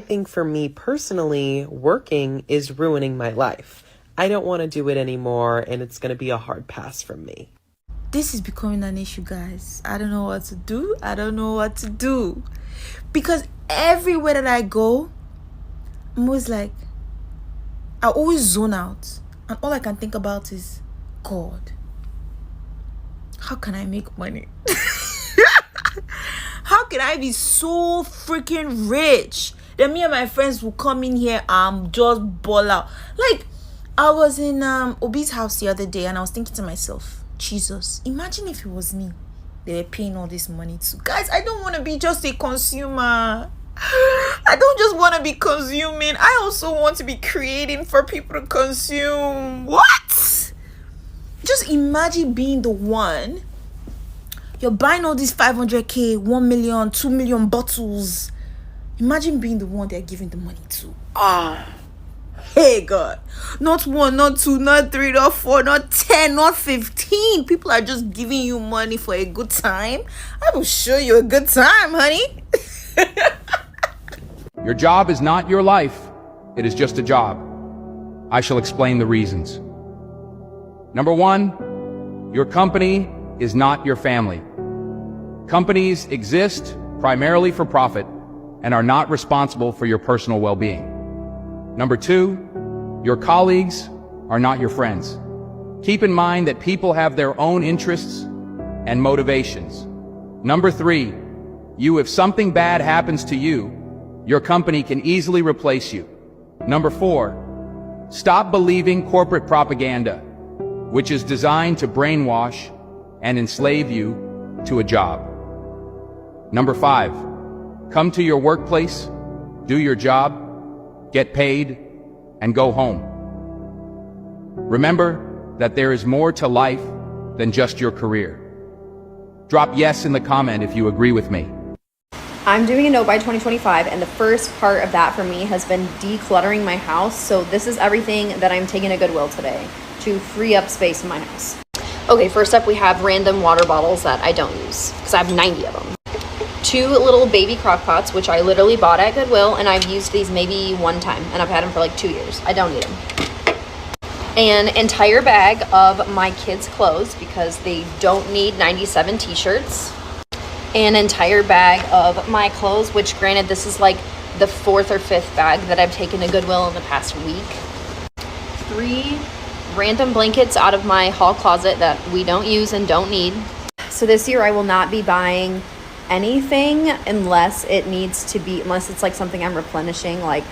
I think for me personally, working is ruining my life. I don't want to do it anymore, and it's going to be a hard pass from me. This is becoming an issue, guys. I don't know what to do. Because everywhere that I go, I'm always like, I always zone out. And all I can think about is, God, how can I make money? How can I be so freaking rich that me and my friends will come in here and just ball out? Like, I was in Obi's house the other day and I was thinking to myself, Jesus, imagine if it was me they were paying all this money to. Guys, I don't want to be just a consumer. I don't just want to be consuming. I also want to be creating for people to consume. What? Just imagine being the one. You're buying all these 500k, 1 million, 2 million bottles. Imagine being the one they're giving the money to. Hey God. Not 1, not 2, not 3, not 4, not 10, not 15. People are just giving you money for a good time. I will show you a good time, honey. Your job is not your life. It is just a job. I shall explain the reasons. Number 1, your company is not your family. Companies exist primarily for profit and are not responsible for your personal well-being. Number 2, your colleagues are not your friends. Keep in mind that people have their own interests and motivations. Number 3, if something bad happens to you, your company can easily replace you. Number 4, stop believing corporate propaganda, which is designed to brainwash and enslave you to a job. Number 5, come to your workplace, do your job, get paid, and go home. Remember that there is more to life than just your career. Drop yes in the comment if you agree with me. I'm doing a note by 2025, and the first part of that for me has been decluttering my house. So this is everything that I'm taking to Goodwill today to free up space in my house. Okay, first up we have random water bottles that I don't use because I have 90 of them. 2 little baby crock pots, which I literally bought at Goodwill, and I've used these maybe 1 time, and I've had them for like 2 years. I don't need them. An entire bag of my kids' clothes because they don't need 97 t-shirts. An entire bag of my clothes, which granted this is like the 4th or 5th bag that I've taken to Goodwill in the past week. 3 random blankets out of my hall closet that we don't use and don't need. So this year I will not be buying anything unless it's like something I'm replenishing, like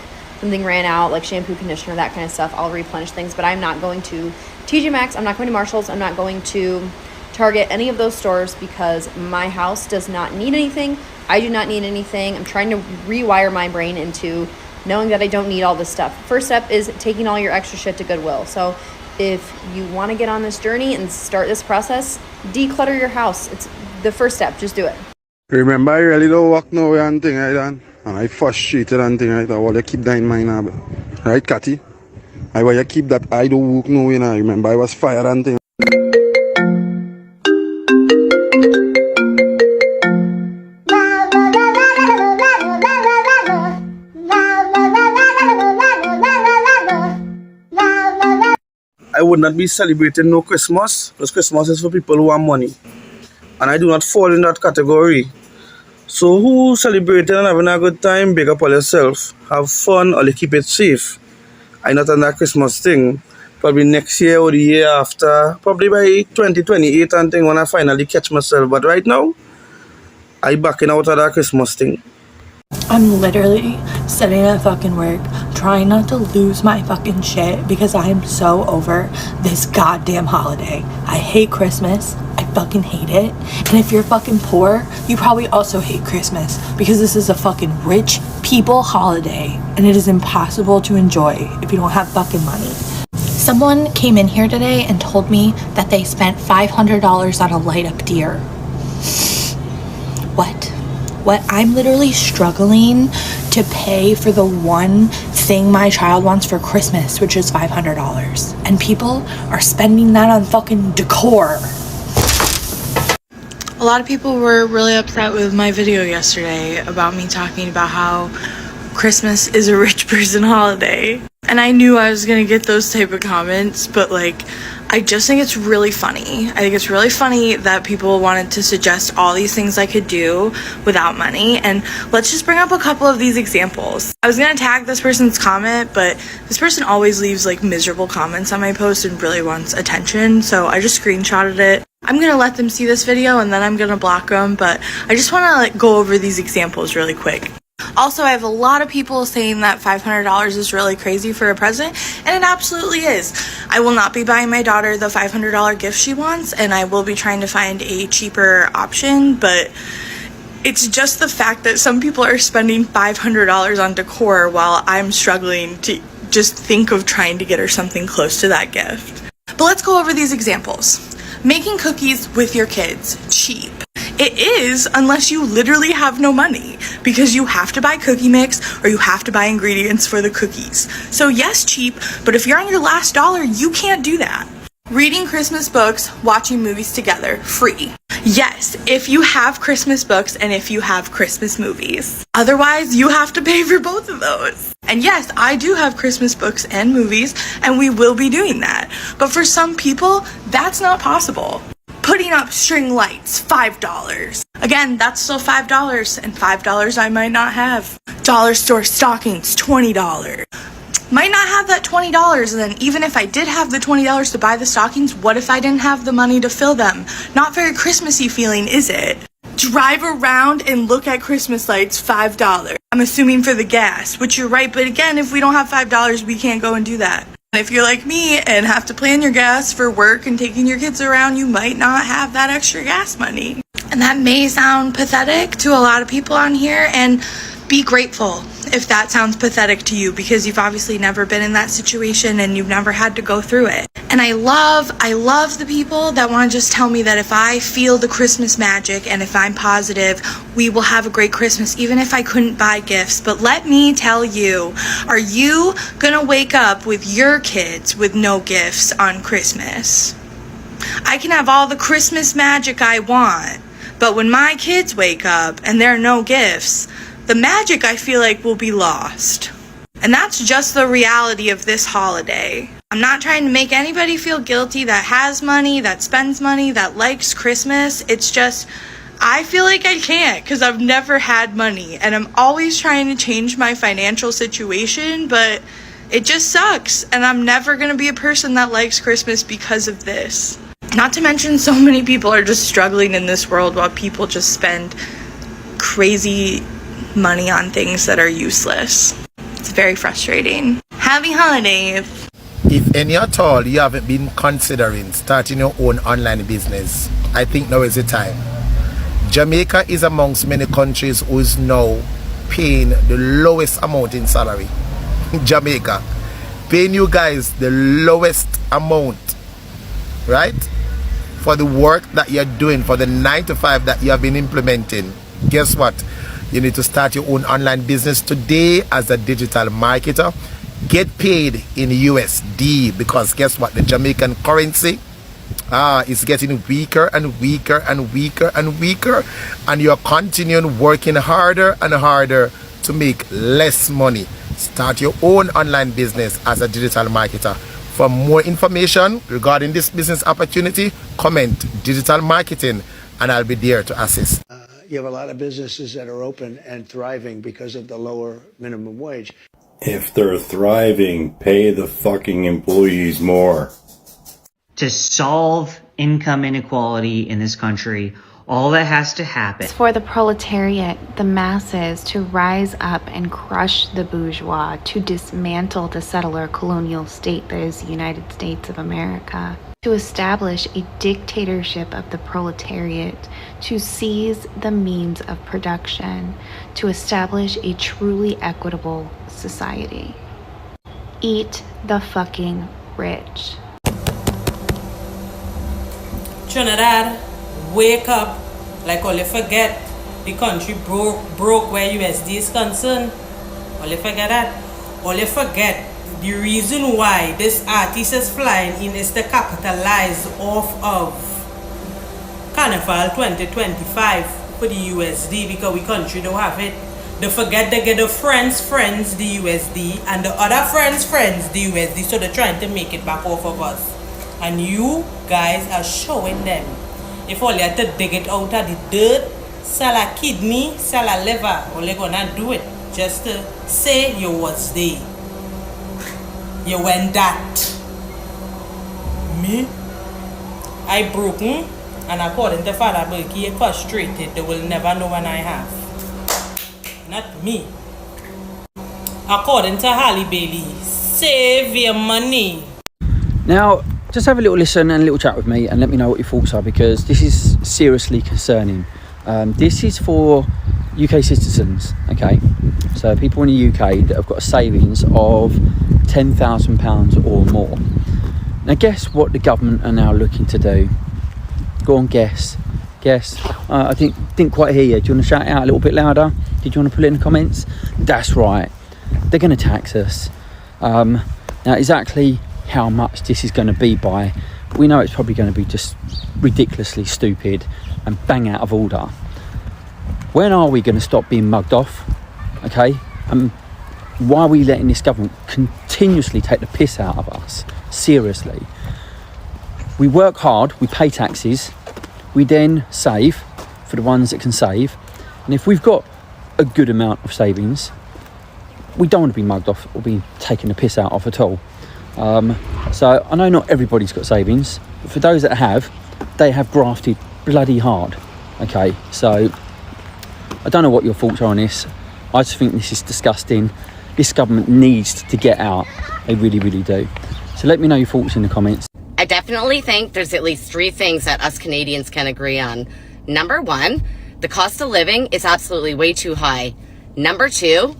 something ran out, like shampoo, conditioner, that kind of stuff. I'll replenish things, but I'm not going to TJ Maxx, I'm not going to Marshalls, I'm not going to Target, any of those stores, because my house does not need anything. I do not need anything. I'm trying to rewire my brain into knowing that I don't need all this stuff. First step is taking all your extra shit to Goodwill. So if you want to get on this journey and start this process, declutter your house. It's the first step. Just do it. Remember, I really don't walk nowhere and thing like that. And I frustrated and thing like that. Well, you keep that in mind, right, Cathy? I want you keep that I don't walk nowhere now. Remember, I was fired and thing. I would not be celebrating no Christmas, because Christmas is for people who have money. And I do not fall in that category. So who celebrating and having a good time, big up on yourself. Have fun, or keep it safe. I'm not on that Christmas thing. Probably next year or the year after. Probably by 2028 and thing when I finally catch myself. But right now, I backing out of that Christmas thing. I'm literally sitting at fucking work trying not to lose my fucking shit because I am so over this goddamn holiday. I hate Christmas. I fucking hate it. And if you're fucking poor, you probably also hate Christmas because this is a fucking rich people holiday and it is impossible to enjoy if you don't have fucking money. Someone came in here today and told me that they spent $500 on a light up deer. What? I'm literally struggling to pay for the one thing my child wants for Christmas, which is $500. And people are spending that on fucking decor. A lot of people were really upset with my video yesterday about me talking about how Christmas is a rich person holiday. And I knew I was gonna get those type of comments, but like, I just think it's really funny. I think it's really funny that people wanted to suggest all these things I could do without money. And let's just bring up a couple of these examples. I was gonna tag this person's comment, but this person always leaves like miserable comments on my post and really wants attention. So I just screenshotted it. I'm gonna let them see this video and then I'm gonna block them, but I just wanna like go over these examples really quick. Also, I have a lot of people saying that $500 is really crazy for a present, and it absolutely is. I will not be buying my daughter the $500 gift she wants, and I will be trying to find a cheaper option, but it's just the fact that some people are spending $500 on decor while I'm struggling to just think of trying to get her something close to that gift. But let's go over these examples. Making cookies with your kids, cheap. It is, unless you literally have no money, because you have to buy cookie mix or you have to buy ingredients for the cookies. So yes, cheap, but if you're on your last dollar, you can't do that. Reading Christmas books, watching movies together, free. Yes, if you have Christmas books and if you have Christmas movies. Otherwise, you have to pay for both of those. And yes, I do have Christmas books and movies, and we will be doing that. But for some people, that's not possible. Putting up string lights, $5. Again, that's still $5, and $5 I might not have. Dollar store stockings, $20. Might not have that $20, and then even if I did have the $20 to buy the stockings, what if I didn't have the money to fill them? Not very Christmassy feeling, is it? Drive around and look at Christmas lights, $5. I'm assuming for the gas, which you're right, but again, if we don't have $5, we can't go and do that. If you're like me and have to plan your gas for work and taking your kids around, you might not have that extra gas money. And that may sound pathetic to a lot of people on here, and be grateful if that sounds pathetic to you, because you've obviously never been in that situation and you've never had to go through it. And I love the people that want to just tell me that if I feel the Christmas magic and if I'm positive, we will have a great Christmas, even if I couldn't buy gifts. But let me tell you, are you gonna wake up with your kids with no gifts on Christmas? I can have all the Christmas magic I want, but when my kids wake up and there are no gifts, the magic, I feel like, will be lost. And that's just the reality of this holiday. I'm not trying to make anybody feel guilty that has money, that spends money, that likes Christmas. It's just, I feel like I can't because I've never had money. And I'm always trying to change my financial situation, but it just sucks. And I'm never going to be a person that likes Christmas because of this. Not to mention, so many people are just struggling in this world while people just spend crazy money on things that are useless. It's very frustrating. Happy holidays. If any at all you haven't been considering starting your own online business, I think now is the time. Jamaica is amongst many countries who is now paying the lowest amount in salary. Jamaica paying you guys the lowest amount, right, for the work that you're doing, for the 9 to 5 that you have been implementing. Guess what? You need to start your own online business today as a digital marketer. Get paid in USD, because guess what? The Jamaican currency is getting weaker and weaker and weaker and weaker, and you're continuing working harder and harder to make less money. Start your own online business as a digital marketer. For more information regarding this business opportunity, comment digital marketing and I'll be there to assist. You have a lot of businesses that are open and thriving because of the lower minimum wage. If they're thriving, pay the fucking employees more. To solve income inequality in this country, all that has to happen is for the proletariat, the masses, to rise up and crush the bourgeois, to dismantle the settler colonial state that is the United States of America, to establish a dictatorship of the proletariat, to seize the means of production, to establish a truly equitable society. Eat the fucking rich. Trinidad, wake up. Like all you forget, the country broke where USD is concerned. All you forget that. All you forget, the reason why this artist is flying in is to capitalize off of Carnival 2025 for the USD, because we country don't have it. They forget they get the friends the USD and the other friends the USD, so they're trying to make it back off of us. And you guys are showing them. If all you have to dig it out of the dirt, sell a kidney, sell a liver, all you're gonna do it just to say you was there. You went that. Me? I broken, and according to Father Berkey, frustrated. They will never know when I have. Not me. According to Halle Bailey, save your money. Now, just have a little listen and a little chat with me and let me know what your thoughts are, because this is seriously concerning. This is for UK citizens, okay? So people in the UK that have got a savings of £10,000 or more. Now guess what the government are now looking to do? Go on, guess. I didn't quite hear you. Do you want to shout it out a little bit louder? Did you want to put it in the comments? That's right. They're going to tax us. Now exactly how much this is going to be by, we know it's probably going to be just ridiculously stupid and bang out of order. When are we going to stop being mugged off? Okay? Why are we letting this government continuously take the piss out of us? Seriously. We work hard, we pay taxes, we then save for the ones that can save, and if we've got a good amount of savings, we don't want to be mugged off or be taken the piss out of at all. So I know not everybody's got savings, but for those that have, they have grafted bloody hard. Okay, so I don't know what your thoughts are on this. I just think this is disgusting. This government needs to get out. They really, really do. So let me know your thoughts in the comments. I definitely think there's at least 3 things that us Canadians can agree on. Number 1, the cost of living is absolutely way too high. Number 2,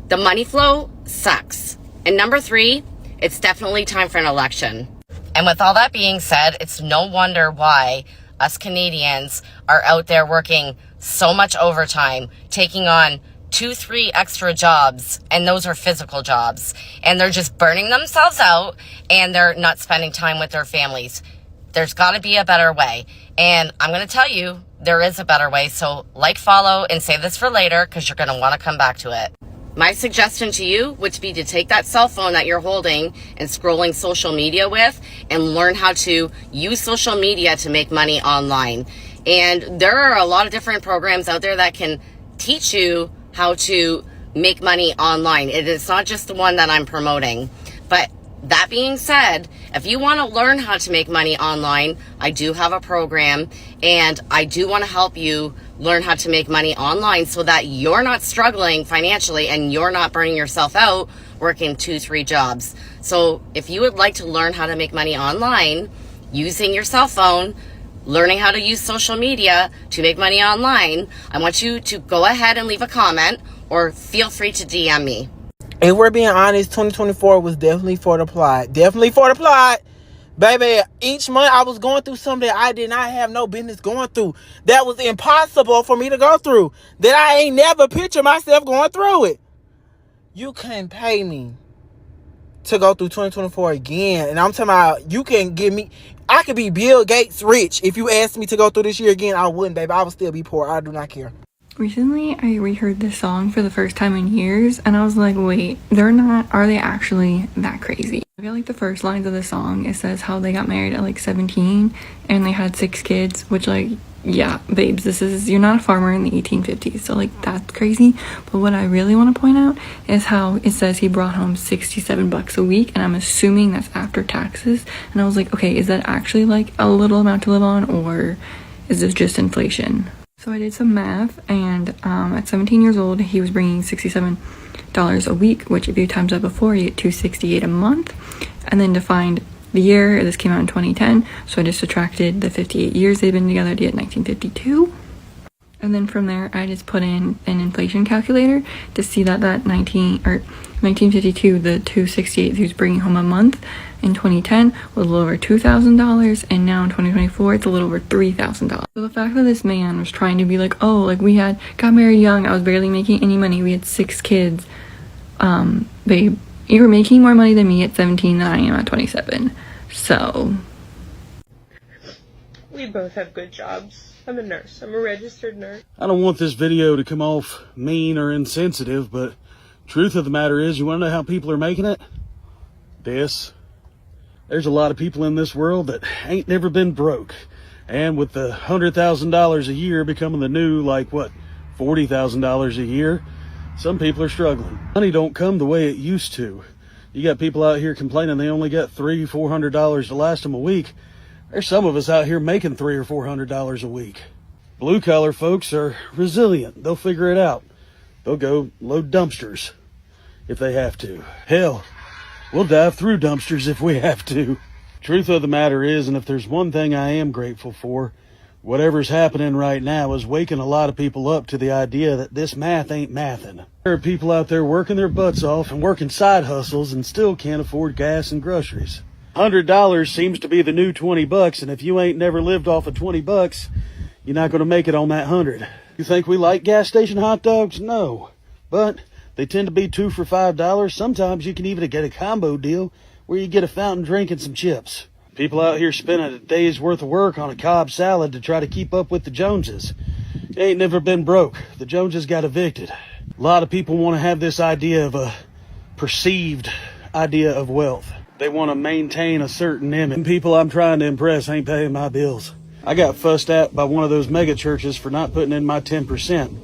the money flow sucks. And number 3, it's definitely time for an election. And with all that being said, it's no wonder why us Canadians are out there working so much overtime, taking on 2-3 extra jobs, and those are physical jobs, and they're just burning themselves out, and they're not spending time with their families. There's got to be a better way, and I'm going to tell you there is a better way. So like, follow, and save this for later, because you're going to want to come back to it. My suggestion to you would be to take that cell phone that you're holding and scrolling social media with and learn how to use social media to make money online. And there are a lot of different programs out there that can teach you how to make money online. It is not just the one that I'm promoting. But that being said, if you want to learn how to make money online, I do have a program, and I do want to help you learn how to make money online so that you're not struggling financially and you're not burning yourself out working 2-3 jobs. So if you would like to learn how to make money online using your cell phone, learning how to use social media to make money online, I want you to go ahead and leave a comment or feel free to DM me. If we're being honest, 2024 was definitely for the plot. Definitely for the plot. Baby, each month I was going through something that I did not have no business going through. That was impossible for me to go through. That I ain't never pictured myself going through it. You couldn't pay me to go through 2024 again. And I'm talking about, you can give me, I could be Bill Gates rich. If you asked me to go through this year again, I wouldn't, baby. I would still be poor. I do not care. Recently, I reheard this song for the first time in years, and I was like, wait, are they actually that crazy? I feel like the first lines of the song, it says how they got married at like 17 and they had 6 kids, which, like, yeah, babes, you're not a farmer in the 1850s, so like that's crazy. But what I really want to point out is how it says he brought home $67 a week, and I'm assuming that's after taxes. And I was like, okay, is that actually like a little amount to live on, or is this just inflation? So I did some math, and at 17 years old, he was bringing $67 a week, which if you times that before, you get $268 a month. And then to find the year, this came out in 2010, so I just subtracted the 58 years they've been together to get 1952. And then from there, I just put in an inflation calculator to see that 1952, the $268 he was bringing home a month in 2010 was a little over $2,000, and now in 2024 it's a little over $3,000. So the fact that this man was trying to be like, oh, like we got married young, I was barely making any money, we had 6 kids, babe, you were making more money than me at 17 than I am at 27. So We both have good jobs. I'm a nurse. I'm a registered nurse. I don't want this video to come off mean or insensitive, but truth of the matter is, you want to know how people are making it? There's a lot of people in this world that ain't never been broke. And with the $100,000 a year becoming the new, $40,000 a year, some people are struggling. Money don't come the way it used to. You got people out here complaining they only got $300-400 to last them a week. There's some of us out here making $300 or $400 a week. Blue collar folks are resilient. They'll figure it out. They'll go load dumpsters if they have to. Hell, we'll dive through dumpsters if we have to. Truth of the matter is, and if there's one thing I am grateful for, whatever's happening right now is waking a lot of people up to the idea that this math ain't mathin'. There are people out there working their butts off and working side hustles and still can't afford gas and groceries. $100 seems to be the new $20, and if you ain't never lived off of $20, you're not going to make it on that 100. You think we like gas station hot dogs? No. But they tend to be 2 for $5. Sometimes you can even get a combo deal where you get a fountain drink and some chips. People out here spending a day's worth of work on a Cobb salad to try to keep up with the Joneses. They ain't never been broke. The Joneses got evicted. A lot of people want to have this idea of a perceived idea of wealth. They want to maintain a certain image. People I'm trying to impress ain't paying my bills. I got fussed at by one of those mega churches for not putting in my 10%.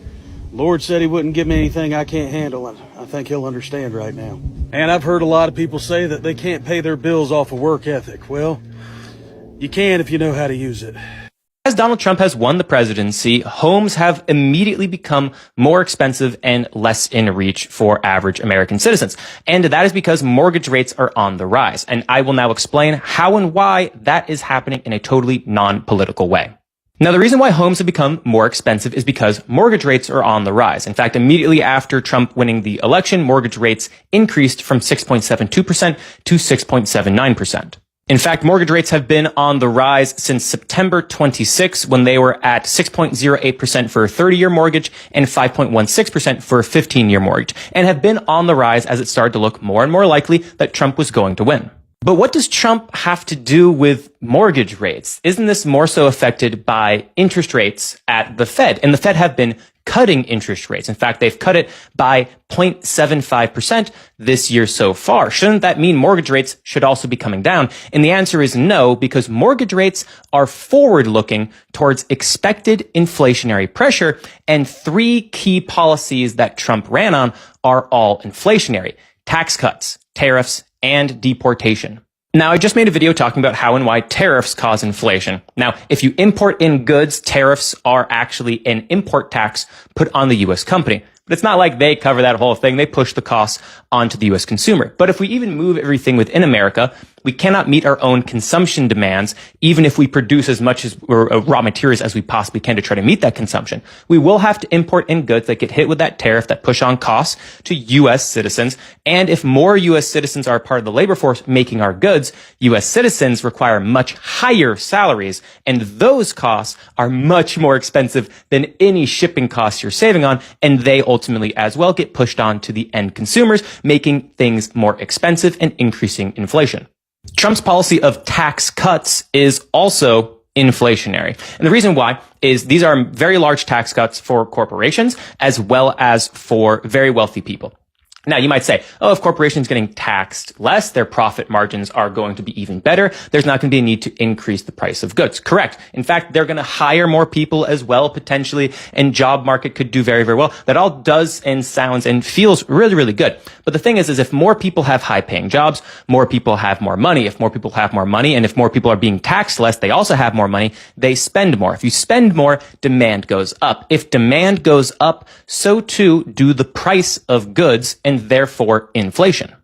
Lord said he wouldn't give me anything I can't handle, and I think he'll understand right now. And I've heard a lot of people say that they can't pay their bills off of work ethic. Well, you can if you know how to use it. As Donald Trump has won the presidency, homes have immediately become more expensive and less in reach for average American citizens. And that is because mortgage rates are on the rise. And I will now explain how and why that is happening in a totally non-political way. Now, the reason why homes have become more expensive is because mortgage rates are on the rise. In fact, immediately after Trump winning the election, mortgage rates increased from 6.72% to 6.79%. In fact, mortgage rates have been on the rise since September 26, when they were at 6.08% for a 30-year mortgage and 5.16% for a 15-year mortgage, and have been on the rise as it started to look more and more likely that Trump was going to win. But what does Trump have to do with mortgage rates? Isn't this more so affected by interest rates at the Fed? And the Fed have been cutting interest rates. In fact, they've cut it by 0.75% this year so far. Shouldn't that mean mortgage rates should also be coming down? And the answer is no, because mortgage rates are forward-looking towards expected inflationary pressure, and 3 key policies that Trump ran on are all inflationary: tax cuts, tariffs, and deportation. Now, I just made a video talking about how and why tariffs cause inflation. Now, if you import in goods, tariffs are actually an import tax put on the U.S. company. But it's not like they cover that whole thing. They push the costs onto the U.S. consumer. But if we even move everything within America, we cannot meet our own consumption demands, even if we produce as much as raw materials as we possibly can to try to meet that consumption. We will have to import in goods that get hit with that tariff that push on costs to U.S. citizens. And if more U.S. citizens are part of the labor force making our goods, U.S. citizens require much higher salaries. And those costs are much more expensive than any shipping costs you're saving on. And they ultimately as well get pushed on to the end consumers, making things more expensive and increasing inflation. Trump's policy of tax cuts is also inflationary. And the reason why is these are very large tax cuts for corporations as well as for very wealthy people. Now, you might say, oh, if corporations getting taxed less, their profit margins are going to be even better. There's not going to be a need to increase the price of goods. Correct. In fact, they're going to hire more people as well, potentially, and job market could do very, very well. That all does and sounds and feels really, really good. But the thing is if more people have high-paying jobs, more people have more money. If more people have more money, and if more people are being taxed less, they also have more money, they spend more. If you spend more, demand goes up. If demand goes up, so too do the price of goods, and therefore inflation.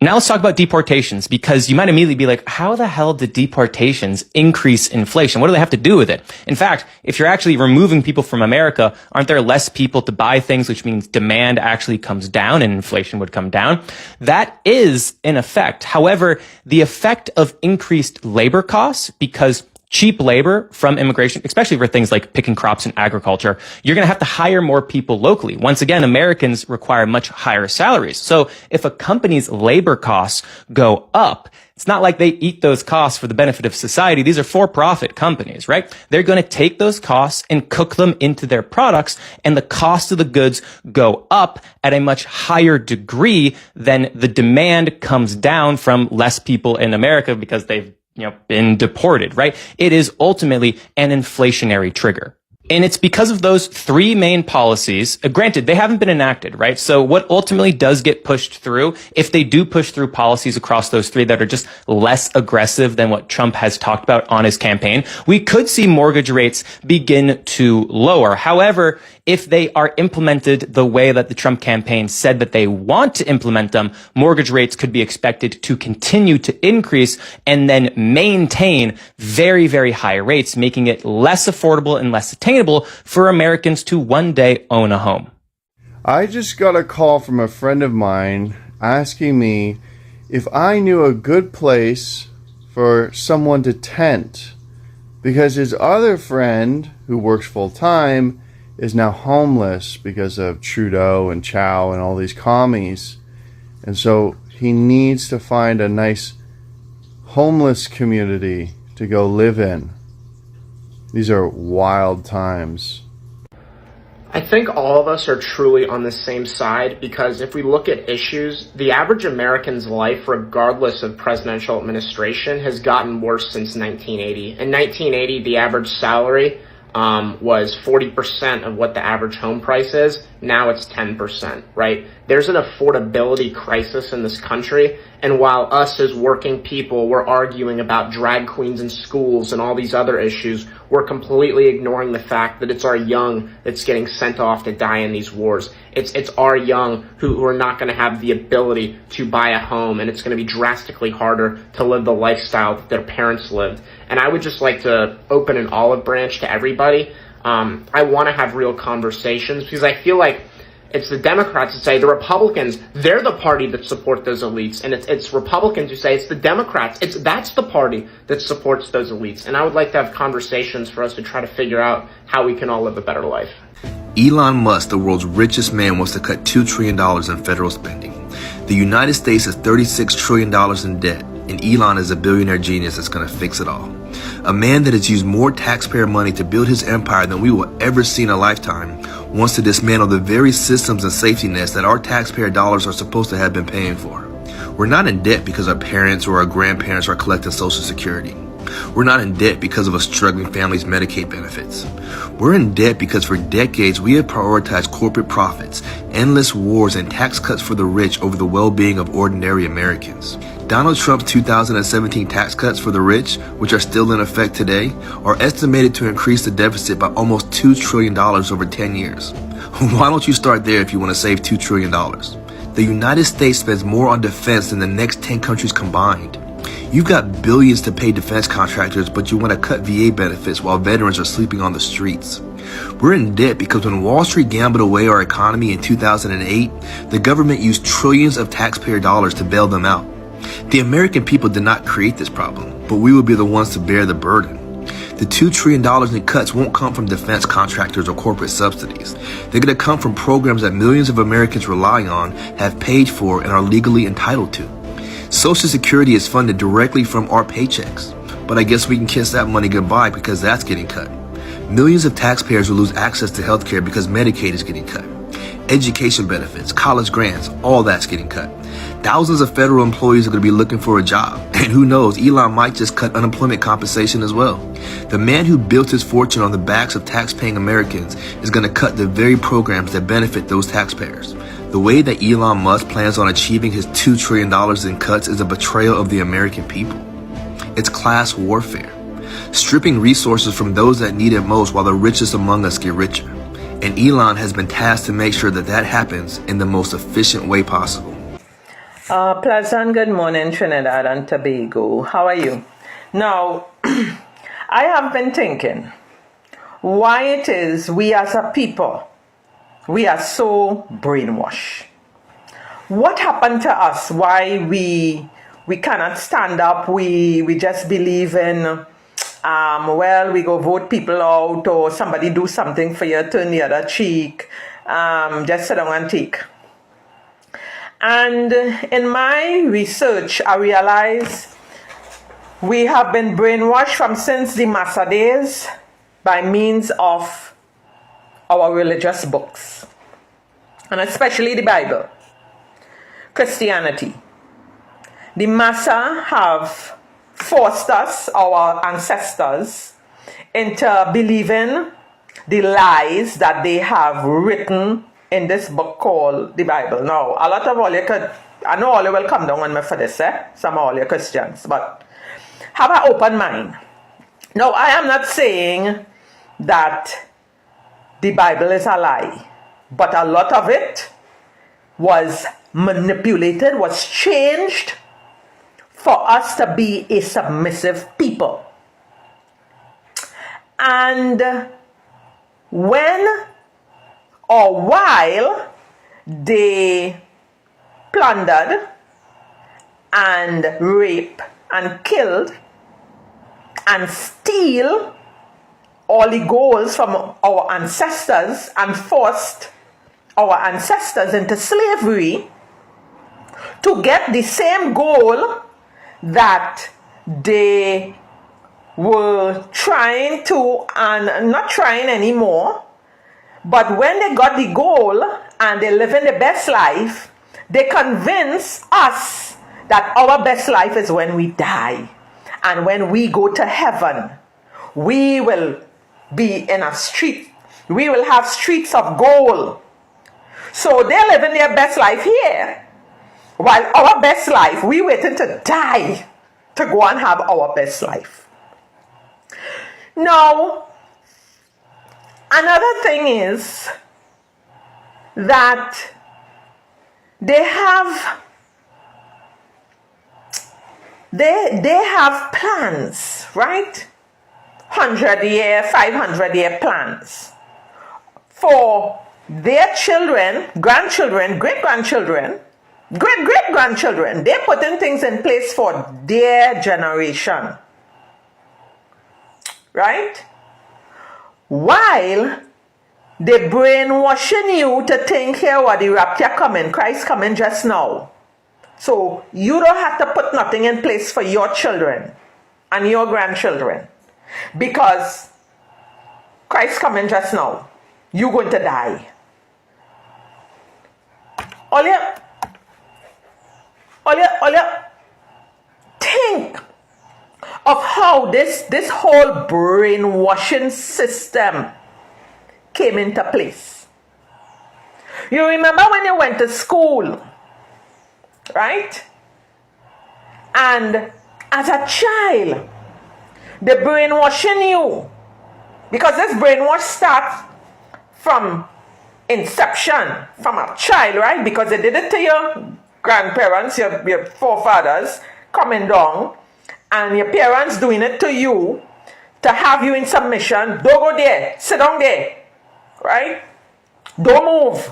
Now let's talk about deportations, because you might immediately be like, how the hell did deportations increase inflation? What do they have to do with it? In fact, if you're actually removing people from America, aren't there less people to buy things, which means demand actually comes down and inflation would come down? That is an effect. However, the effect of increased labor costs, because cheap labor from immigration, especially for things like picking crops and agriculture, you're going to have to hire more people locally. Once again, Americans require much higher salaries. So if a company's labor costs go up, It's not like they eat those costs for the benefit of society. These are for-profit companies, right? They're going to take those costs and cook them into their products, and the cost of the goods go up at a much higher degree than the demand comes down from less people in America because they've been deported, right? It is ultimately an inflationary trigger. And it's because of those three main policies. Granted, they haven't been enacted, right? So what ultimately does get pushed through, if they do push through policies across those three that are just less aggressive than what Trump has talked about on his campaign, we could see mortgage rates begin to lower. However, if they are implemented the way that the Trump campaign said that they want to implement them, mortgage rates could be expected to continue to increase and then maintain very, very high rates, making it less affordable and less attainable for Americans to one day own a home. I just got a call from a friend of mine asking me if I knew a good place for someone to tent because his other friend, who works full-time, is now homeless because of Trudeau and Chow and all these commies. And so he needs to find a nice homeless community to go live in. These are wild times. I think all of us are truly on the same side because if we look at issues, the average American's life, regardless of presidential administration, has gotten worse since 1980. In 1980, the average salary was 40% of what the average home price is. Now it's 10%, right? There's an affordability crisis in this country. And while us as working people, we're arguing about drag queens in schools and all these other issues, we're completely ignoring the fact that it's our young that's getting sent off to die in these wars. It's our young who are not going to have the ability to buy a home, and it's going to be drastically harder to live the lifestyle that their parents lived. And I would just like to open an olive branch to everybody. I want to have real conversations because I feel like it's the Democrats that say the Republicans, they're the party that support those elites. And it's Republicans who say it's the Democrats. That's the party that supports those elites. And I would like to have conversations for us to try to figure out how we can all live a better life. Elon Musk, the world's richest man, wants to cut $2 trillion in federal spending. The United States is $36 trillion in debt, and Elon is a billionaire genius that's going to fix it all. A man that has used more taxpayer money to build his empire than we will ever see in a lifetime wants to dismantle the very systems and safety nets that our taxpayer dollars are supposed to have been paying for. We're not in debt because our parents or our grandparents are collecting Social Security. We're not in debt because of a struggling family's Medicaid benefits. We're in debt because for decades we have prioritized corporate profits, endless wars, and tax cuts for the rich over the well-being of ordinary Americans. Donald Trump's 2017 tax cuts for the rich, which are still in effect today, are estimated to increase the deficit by almost $2 trillion over 10 years. Why don't you start there if you want to save $2 trillion? The United States spends more on defense than the next 10 countries combined. You've got billions to pay defense contractors, but you want to cut VA benefits while veterans are sleeping on the streets. We're in debt because when Wall Street gambled away our economy in 2008, the government used trillions of taxpayer dollars to bail them out. The American people did not create this problem, but we will be the ones to bear the burden. The $2 trillion in cuts won't come from defense contractors or corporate subsidies. They're going to come from programs that millions of Americans rely on, have paid for, and are legally entitled to. Social Security is funded directly from our paychecks, but I guess we can kiss that money goodbye because that's getting cut. Millions of taxpayers will lose access to health care because Medicaid is getting cut. Education benefits, college grants, all that's getting cut. Thousands of federal employees are going to be looking for a job. And who knows, Elon might just cut unemployment compensation as well. The man who built his fortune on the backs of tax-paying Americans is going to cut the very programs that benefit those taxpayers. The way that Elon Musk plans on achieving his $2 trillion in cuts is a betrayal of the American people. It's class warfare, stripping resources from those that need it most while the richest among us get richer. And Elon has been tasked to make sure that that happens in the most efficient way possible. Pleasant good morning, Trinidad and Tobago. How are you? Now, I have been thinking why it is we as a people, we are so brainwashed. What happened to us? Why we cannot stand up? We just believe in, well, we go vote people out, or somebody do something for you, turn the other cheek, just sit down and take. And in my research, I realized We have been brainwashed from since the Massa days by means of our religious books, and especially the Bible, Christianity. The Massa have forced us, our ancestors, into believing the lies that they have written in this book called the Bible. Now, a lot of all you could, I know all you will come down on me for this, some of all you Christians, but have an open mind. Now, I am not saying that the Bible is a lie, but a lot of it was manipulated, was changed for us to be a submissive people. And when or while they plundered and raped and killed and steal all the goals from our ancestors and forced our ancestors into slavery to get the same goal that they were trying to, and not trying anymore, but when they got the goal and they live in the best life, they convince us that our best life is when we die. And when we go to heaven, we will be in a street, we will have streets of gold. So they're living their best life here, while our best life, we waiting to die to go and have our best life. Now, another thing is that they have plans, right? 100-year, 500-year plans for their children, grandchildren, great-grandchildren, great-great-grandchildren. They're putting things in place for their generation, right? While they're brainwashing you to think here what the rapture coming, Christ coming just now. So you don't have to put nothing in place for your children and your grandchildren, because Christ coming just now. You're going to die. All you think of how this whole brainwashing system came into place. You remember when you went to school, right? And as a child, they're brainwashing you, because this brainwash starts from inception, from a child, right? Because they did it to your grandparents, your forefathers coming down, and your parents doing it to you to have you in submission. Don't go there, sit down there, right? Don't move.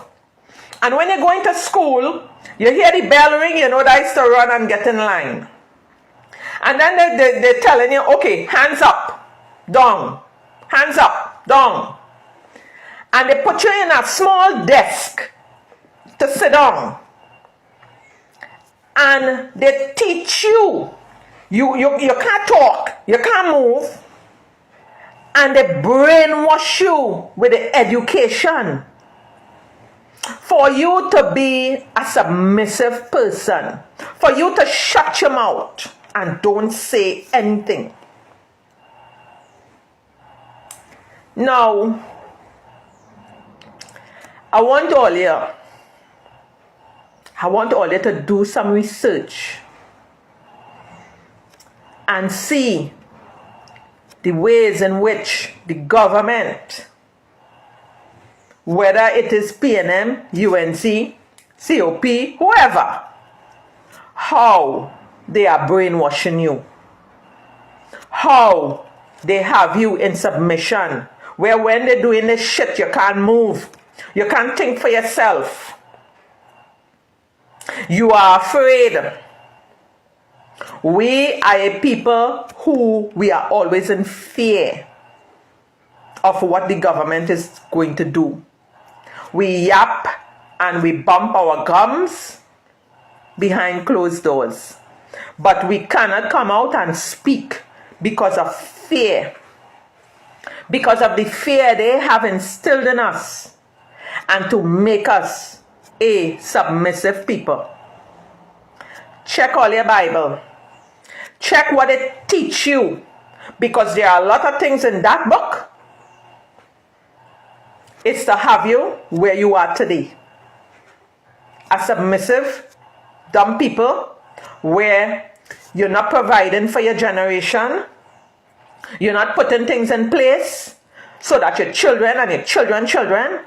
And when you're going to school, you hear the bell ring, you know that it's to run and get in line. And then they're telling you, okay, hands up, down, hands up, down. And they put you in a small desk to sit down. And they teach you. You can't talk, you can't move. And they brainwash you with the education for you to be a submissive person, for you to shut your mouth and don't say anything. Now, I want all you to do some research and see the ways in which the government, whether it is PNM, UNC, COP, whoever, how they are brainwashing you, how they have you in submission, where when they're doing this shit, you can't move, you can't think for yourself, you are afraid. We are a people who we are always in fear of what the government is going to do. We yap and we bump our gums behind closed doors. But we cannot come out and speak because of fear. Because of the fear they have instilled in us. And to make us a submissive people. Check all your Bible. Check what it teach you. Because there are a lot of things in that book. It's to have you where you are today. A submissive, dumb people, where you're not providing for your generation. You're not putting things in place so that your children and your children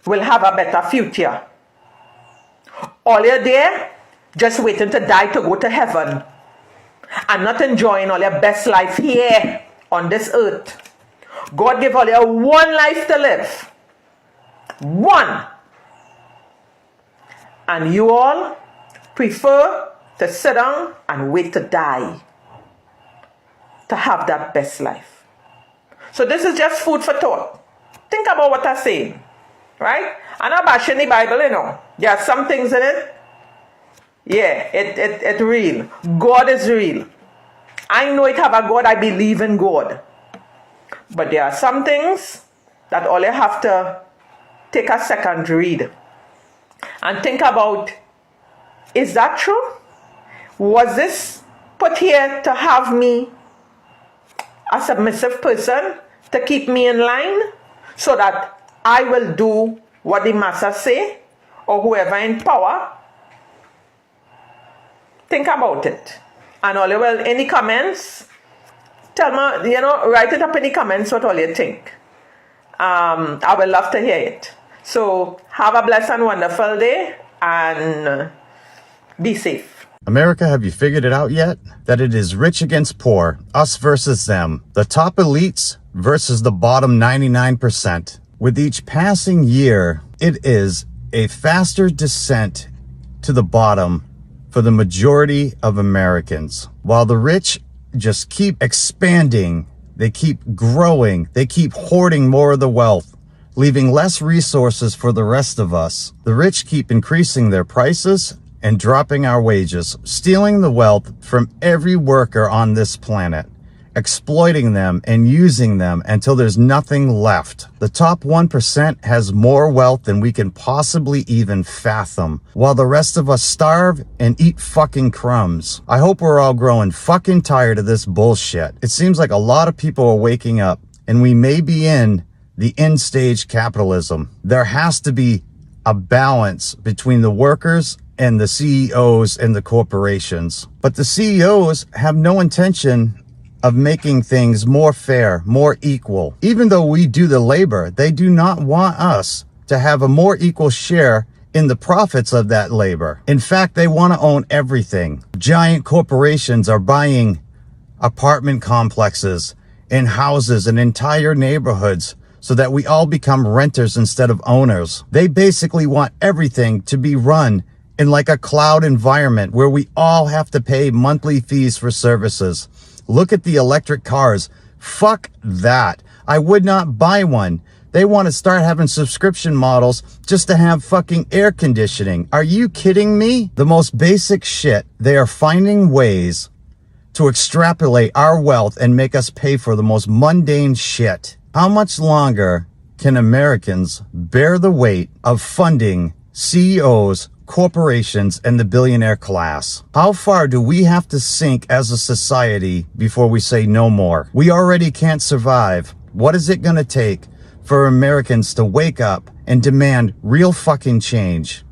will have a better future. All you're there, just waiting to die to go to heaven. And not enjoying all your best life here on this earth. God gave all you one life to live. One. And you all prefer to sit down and wait to die. To have that best life. So this is just food for thought. Think about what I'm saying. Right? I'm not bashing the Bible, you know. There are some things in it. Yeah, it's real. God is real. I know it have a God. I believe in God. But there are some things that all you have to take a second to read. And think about, is that true? Was this put here to have me a submissive person, to keep me in line, so that I will do what the master say, or whoever in power? Think about it. And all you will, any comments, tell me, write it up in the comments what all you think. I would love to hear it. So have a blessed and wonderful day, and be safe. America, have you figured it out yet? That it is rich against poor, us versus them. The top elites versus the bottom 99%. With each passing year, it is a faster descent to the bottom for the majority of Americans. While the rich just keep expanding, they keep growing, they keep hoarding more of the wealth, leaving less resources for the rest of us. The rich keep increasing their prices and dropping our wages, stealing the wealth from every worker on this planet, exploiting them and using them until there's nothing left. The top 1% has more wealth than we can possibly even fathom, while the rest of us starve and eat fucking crumbs. I hope we're all growing fucking tired of this bullshit. It seems like a lot of people are waking up, and we may be in the end stage capitalism. There has to be a balance between the workers and the CEOs and the corporations. But the CEOs have no intention of making things more fair, more equal. Even though we do the labor, they do not want us to have a more equal share in the profits of that labor. In fact, they want to own everything. Giant corporations are buying apartment complexes and houses and entire neighborhoods so that we all become renters instead of owners. They basically want everything to be run in like a cloud environment where we all have to pay monthly fees for services. Look at the electric cars. Fuck that. I would not buy one. They want to start having subscription models just to have fucking air conditioning. Are you kidding me? The most basic shit. They are finding ways to extrapolate our wealth and make us pay for the most mundane shit. How much longer can Americans bear the weight of funding CEOs, corporations, and the billionaire class? How far do we have to sink as a society before we say no more? We already can't survive. What is it going to take for Americans to wake up and demand real fucking change?